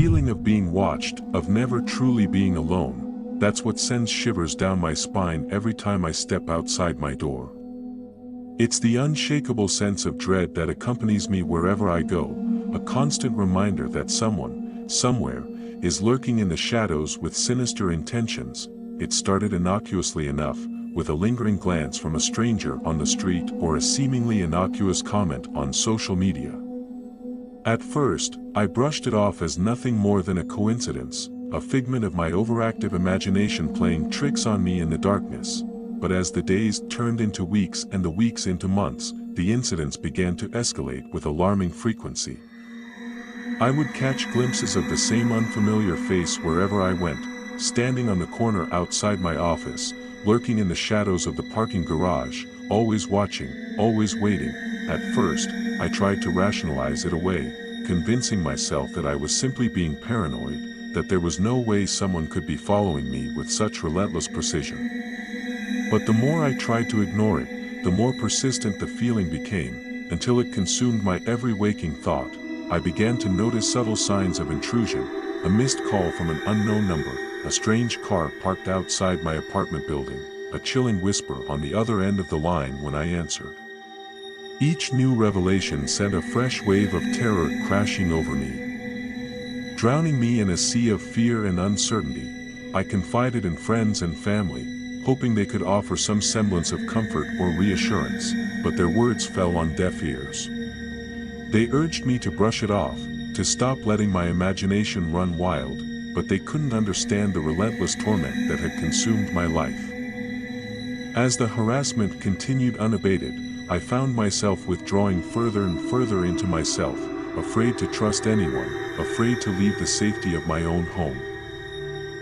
feeling of being watched, of never truly being alone, that's what sends shivers down my spine every time I step outside my door. It's the unshakable sense of dread that accompanies me wherever I go, a constant reminder that someone, somewhere, is lurking in the shadows with sinister intentions. It started innocuously enough, with a lingering glance from a stranger on the street or a seemingly innocuous comment on social media. At first, I brushed it off as nothing more than a coincidence, a figment of my overactive imagination playing tricks on me in the darkness. But as the days turned into weeks and the weeks into months, the incidents began to escalate with alarming frequency. I would catch glimpses of the same unfamiliar face wherever I went, standing on the corner outside my office, lurking in the shadows of the parking garage, always watching, always waiting. At first, I tried to rationalize it away, convincing myself that I was simply being paranoid, that there was no way someone could be following me with such relentless precision. But the more I tried to ignore it, the more persistent the feeling became, until it consumed my every waking thought. I began to notice subtle signs of intrusion, a missed call from an unknown number, a strange car parked outside my apartment building, a chilling whisper on the other end of the line when I answered. Each new revelation sent a fresh wave of terror crashing over me. Drowning me in a sea of fear and uncertainty, I confided in friends and family, hoping they could offer some semblance of comfort or reassurance, but their words fell on deaf ears. They urged me to brush it off, to stop letting my imagination run wild, but they couldn't understand the relentless torment that had consumed my life. As the harassment continued unabated, I found myself withdrawing further and further into myself, afraid to trust anyone, afraid to leave the safety of my own home.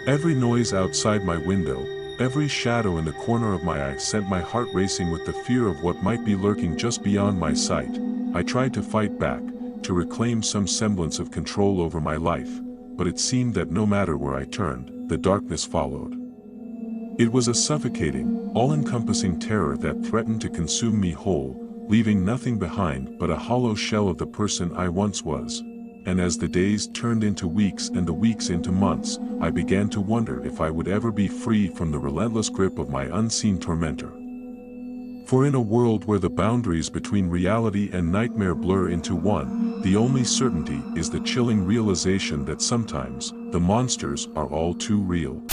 Every noise outside my window, every shadow in the corner of my eye sent my heart racing with the fear of what might be lurking just beyond my sight. I tried to fight back, to reclaim some semblance of control over my life, but it seemed that no matter where I turned, the darkness followed. It was a suffocating, all-encompassing terror that threatened to consume me whole, leaving nothing behind but a hollow shell of the person I once was. And as the days turned into weeks and the weeks into months, I began to wonder if I would ever be free from the relentless grip of my unseen tormentor. For in a world where the boundaries between reality and nightmare blur into one, the only certainty is the chilling realization that sometimes, the monsters are all too real.